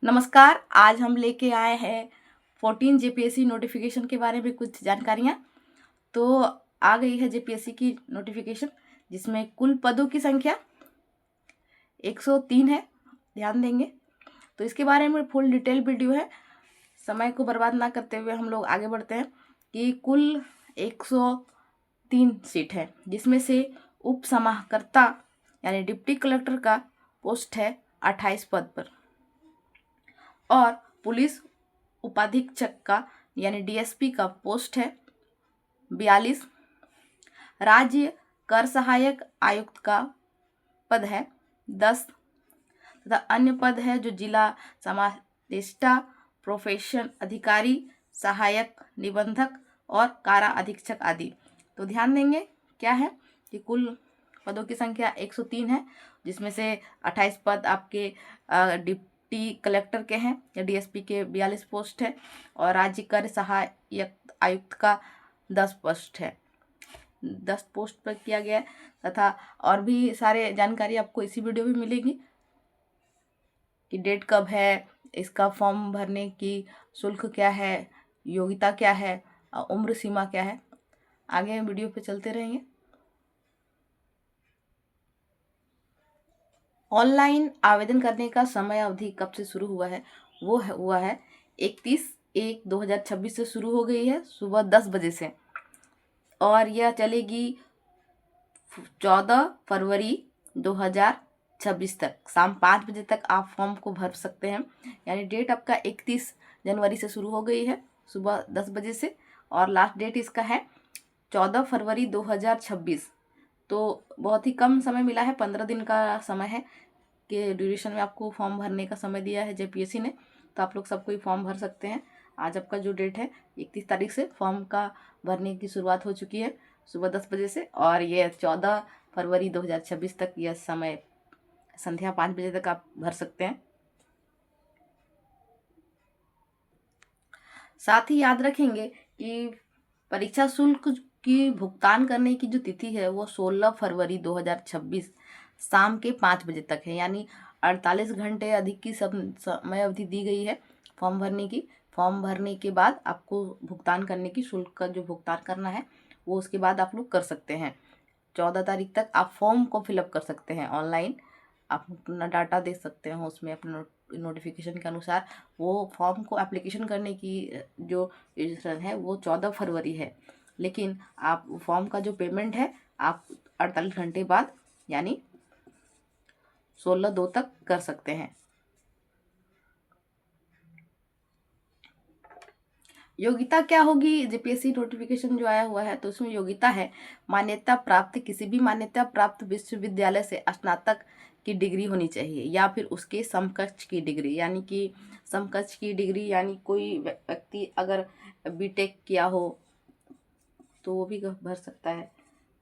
नमस्कार। आज हम लेके आए हैं 14 जेपीएससी नोटिफिकेशन के बारे में कुछ जानकारियाँ। तो आ गई है जेपीएससी की नोटिफिकेशन, जिसमें कुल पदों की संख्या 103 है। ध्यान देंगे तो इसके बारे में फुल डिटेल वीडियो है। समय को बर्बाद ना करते हुए हम लोग आगे बढ़ते हैं कि कुल 103 सीट है, जिसमें से उप समाहर्ता यानी डिप्टी कलेक्टर का पोस्ट है 28 पद पर, और पुलिस उपाधीक्षक का यानी डीएसपी का पोस्ट है 42। राज्य कर सहायक आयुक्त का पद है 10 तथा अन्य पद है जो जिला समादेष्टा, प्रोफेशन अधिकारी, सहायक निबंधक और कारा अधीक्षक आदि। तो ध्यान देंगे क्या है कि कुल पदों की संख्या 103 है, जिसमें से 28 पद आपके डिप्टी कलेक्टर के हैं या डीएसपी के 42 पोस्ट है, और राज्य कर सहायक आयुक्त का 10 पोस्ट है। 10 पोस्ट पर किया गया है, तथा और भी सारे जानकारी आपको इसी वीडियो में मिलेगी कि डेट कब है, इसका फॉर्म भरने की शुल्क क्या है, योग्यता क्या है, उम्र सीमा क्या है। आगे वीडियो पे चलते रहेंगे। ऑनलाइन आवेदन करने का समय अवधि कब से शुरू हुआ है? वो हुआ है 31/1/2026 से शुरू हो गई है सुबह 10 बजे से, और यह चलेगी 14 फरवरी 2026 तक। शाम 5 बजे तक आप फॉर्म को भर सकते हैं। यानी डेट आपका 31 जनवरी से शुरू हो गई है सुबह 10 बजे से, और लास्ट डेट इसका है 14 फरवरी 2026। तो बहुत ही कम समय मिला है, 15 दिन का समय है कि ड्यूरेशन में आपको फॉर्म भरने का समय दिया है जेपीएससी ने। तो आप लोग सब कोई फॉर्म भर सकते हैं। आज आपका जो डेट है 31 तारीख से फॉर्म का भरने की शुरुआत हो चुकी है सुबह 10 बजे से, और ये 14 फरवरी 2026 तक यह समय संध्या 5 बजे तक आप भर सकते हैं। साथ ही याद रखेंगे कि परीक्षा शुल्क की भुगतान करने की जो तिथि है वो 16 फरवरी 2026 शाम के 5 बजे तक है। यानी 48 घंटे अधिक की समय अवधि दी गई है फॉर्म भरने की। फॉर्म भरने के बाद आपको भुगतान करने की, शुल्क का जो भुगतान करना है वो उसके बाद आप लोग कर सकते हैं। 14 तारीख तक आप फॉर्म को फिलअप कर सकते हैं ऑनलाइन। आप अपना डाटा दे सकते हैं उसमें अपना नोटिफिकेशन के अनुसार। वो फॉर्म को एप्लीकेशन करने की जो रजिस्ट्रेशन है वो 14 फरवरी है, लेकिन आप फॉर्म का जो पेमेंट है आप 48 घंटे बाद यानी 16/2 तक कर सकते हैं। योग्यता क्या होगी? जेपीएससी नोटिफिकेशन जो आया हुआ है तो उसमें योग्यता है मान्यता प्राप्त, किसी भी मान्यता प्राप्त विश्वविद्यालय से स्नातक की डिग्री होनी चाहिए या फिर उसके समकक्ष की डिग्री। यानी कि समकक्ष की डिग्री यानी कोई व्यक्ति अगर बीटेक किया हो तो वो भी भर सकता है।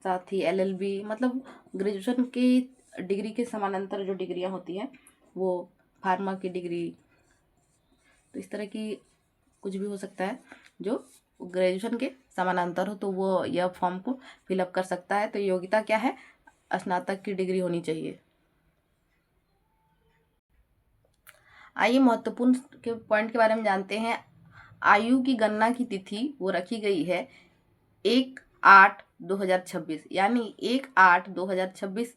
साथ ही एलएलबी, मतलब ग्रेजुएशन की डिग्री के समानांतर जो डिग्रियां होती हैं वो, फार्मा की डिग्री, तो इस तरह की कुछ भी हो सकता है जो ग्रेजुएशन के समानांतर हो, तो वो यह फॉर्म को फिलअप कर सकता है। तो योग्यता क्या है? स्नातक की डिग्री होनी चाहिए। आइए महत्वपूर्ण के पॉइंट के बारे में जानते हैं। आयु की गणना की तिथि वो रखी गई है 1/8/2026, यानी 1/8/2026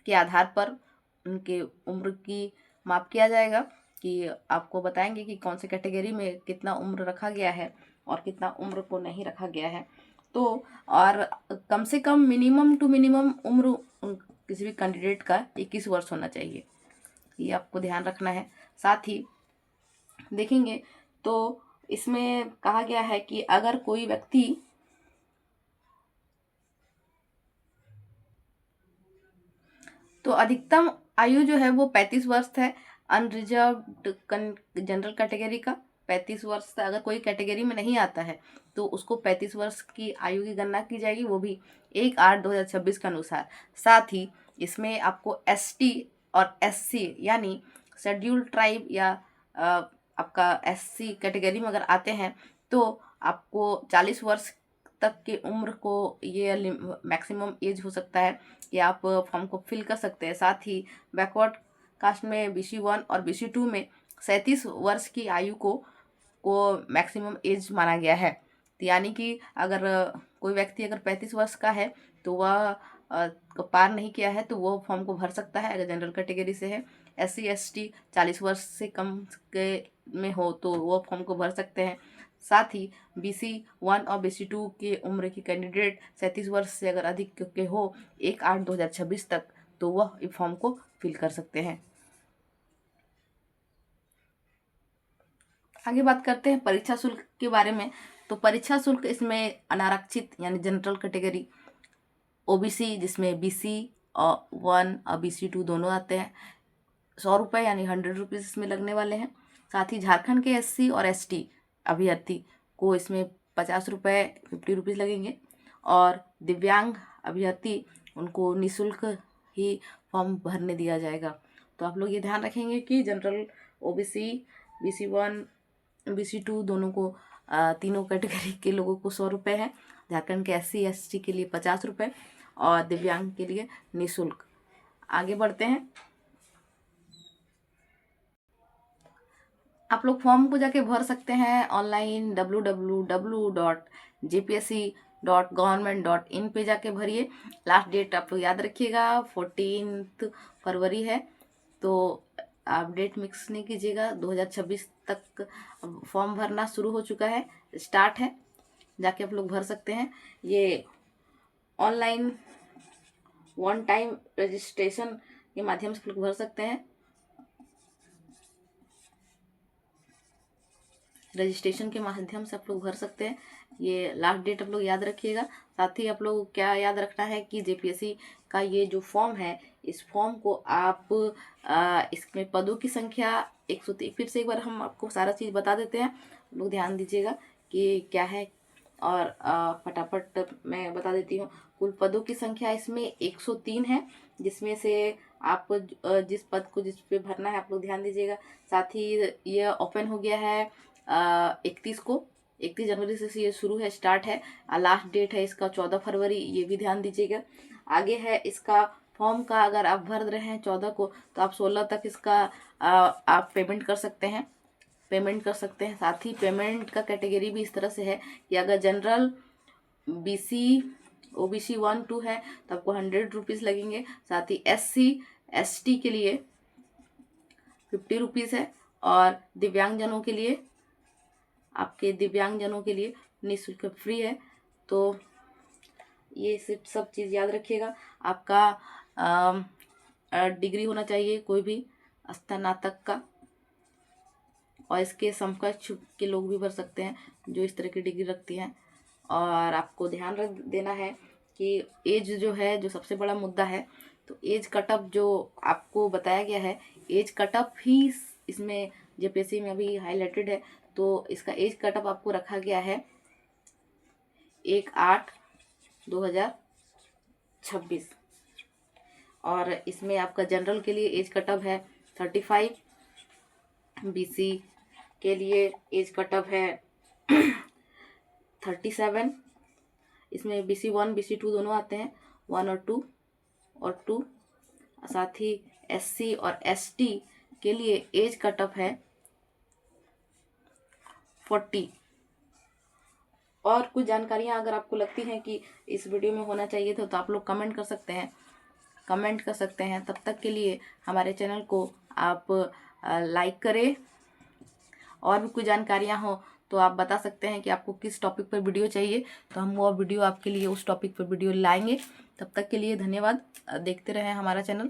के आधार पर उनके उम्र की माप किया जाएगा। कि आपको बताएंगे कि कौन से कैटेगरी में कितना उम्र रखा गया है और कितना उम्र को नहीं रखा गया है। तो और कम से कम मिनिमम टू मिनिमम उम्र किसी भी कैंडिडेट का 21 वर्ष होना चाहिए, ये आपको ध्यान रखना है। साथ ही देखेंगे तो इसमें कहा गया है कि अगर कोई व्यक्ति तो अधिकतम आयु जो है वो 35 वर्ष है। अनरिजर्व्ड जनरल कैटेगरी का 35 वर्ष से अगर कोई कैटेगरी में नहीं आता है तो उसको 35 वर्ष की आयु की गणना की जाएगी, वो भी 1/8/2026 के अनुसार। साथ ही इसमें आपको एसटी और एससी यानी शेड्यूल्ड ट्राइब या आपका एससी कैटेगरी में अगर आते हैं तो आपको 40 वर्ष तक की उम्र को ये मैक्सिमम एज हो सकता है कि आप फॉर्म को फिल कर सकते हैं। साथ ही बैकवर्ड कास्ट में BC 1 और BC 2 में 37 वर्ष की आयु को मैक्सिमम एज माना गया है। तो यानी कि अगर कोई व्यक्ति अगर 35 वर्ष का है तो वह पार नहीं किया है तो वो फॉर्म को भर सकता है अगर जनरल कैटेगरी से है। SC ST 40 वर्ष से कम के में हो तो वो फॉर्म को भर सकते हैं। साथ ही BC 1 और BC 2 की उम्र की कैंडिडेट 37 वर्ष से अगर अधिक के हो 1/8/2026 तक तो वह इस फॉर्म को फिल कर सकते हैं। आगे बात करते हैं परीक्षा शुल्क के बारे में। तो परीक्षा शुल्क इसमें अनारक्षित यानी जनरल कैटेगरी, OBC जिसमें BC और 1 और BC 2 दोनों आते हैं, 100 रुपये यानी 100 रुपीज़ इसमें लगने वाले हैं। साथ ही झारखंड के SC और ST अभ्यर्थी को इसमें 50 रुपये 50 रुपीज़ लगेंगे और दिव्यांग अभ्यर्थी उनको निःशुल्क ही फॉर्म भरने दिया जाएगा। तो आप लोग ये ध्यान रखेंगे कि जनरल, OBC, BC 1, BC 2 दोनों को तीनों कैटेगरी के लोगों को 100 रुपये है। झारखंड के SC ST के लिए 50 रुपये और दिव्यांग के लिए निःशुल्क। आगे बढ़ते हैं। आप लोग फॉर्म को जाके भर सकते हैं ऑनलाइन www.jpsc.government.in पे जाके भरिए। लास्ट डेट आप लोग याद रखिएगा 14 फरवरी है, तो आप डेट मिक्स नहीं कीजिएगा। 2026 तक फॉर्म भरना शुरू हो चुका है, स्टार्ट है, जाके आप लोग भर सकते हैं। ये ऑनलाइन वन टाइम रजिस्ट्रेशन के माध्यम से आप लोग भर सकते हैं। रजिस्ट्रेशन के माध्यम से आप लोग भर सकते हैं। ये लास्ट डेट आप लोग याद रखिएगा। साथ ही आप लोग क्या याद रखना है कि JPSC का ये जो फॉर्म है, इस फॉर्म को आप इसमें पदों की संख्या 103, फिर से एक बार हम आपको सारा चीज़ बता देते हैं, लोग ध्यान दीजिएगा कि क्या है। और फटाफट मैं बता देती हूँ। कुल पदों की संख्या इसमें 103 है, जिसमें से आप जिस पद को जिस पे भरना है आप लोग ध्यान दीजिएगा। साथ ही ये ओपन हो गया है 31 जनवरी से ये शुरू है, स्टार्ट है। लास्ट डेट है इसका 14 फरवरी, ये भी ध्यान दीजिएगा। आगे है इसका फॉर्म का, अगर आप भर रहे हैं 14 को तो आप 16 तक इसका आप पेमेंट कर सकते हैं। साथ ही पेमेंट का कैटेगरी भी इस तरह से है कि अगर जनरल, BC, OBC 1 2 है तो आपको 100 रुपीज़ लगेंगे। साथ ही SC ST के लिए 50 रुपीज़ है और दिव्यांगजनों के लिए निःशुल्क फ्री है। तो ये सब चीज़ याद रखिएगा। आपका डिग्री होना चाहिए कोई भी स्नातक का, और इसके समकक्ष के लोग भी भर सकते हैं जो इस तरह की डिग्री रखती हैं। और आपको ध्यान रख देना है कि एज जो है, जो सबसे बड़ा मुद्दा है, तो एज कटअप जो आपको बताया गया है, एज कटअप ही इसमें JPSC में अभी हाईलाइटेड है। तो इसका एज कटअप आपको रखा गया है 1/8/2026 और इसमें आपका जनरल के लिए एज कटअप है 35, BC के लिए एज कटअप है 37, इसमें BC 1 BC 2 दोनों आते हैं, 1 और 2। साथ ही SC और ST के लिए एज कटअप है 40। और कुछ जानकारियां अगर आपको लगती हैं कि इस वीडियो में होना चाहिए था तो आप लोग कमेंट कर सकते हैं। तब तक के लिए हमारे चैनल को आप लाइक करें। और भी कुछ जानकारियां हो तो आप बता सकते हैं कि आपको किस टॉपिक पर वीडियो चाहिए, तो हम वो वीडियो आपके लिए उस टॉपिक पर वीडियो लाएंगे। तब तक के लिए धन्यवाद। देखते रहें हमारा चैनल।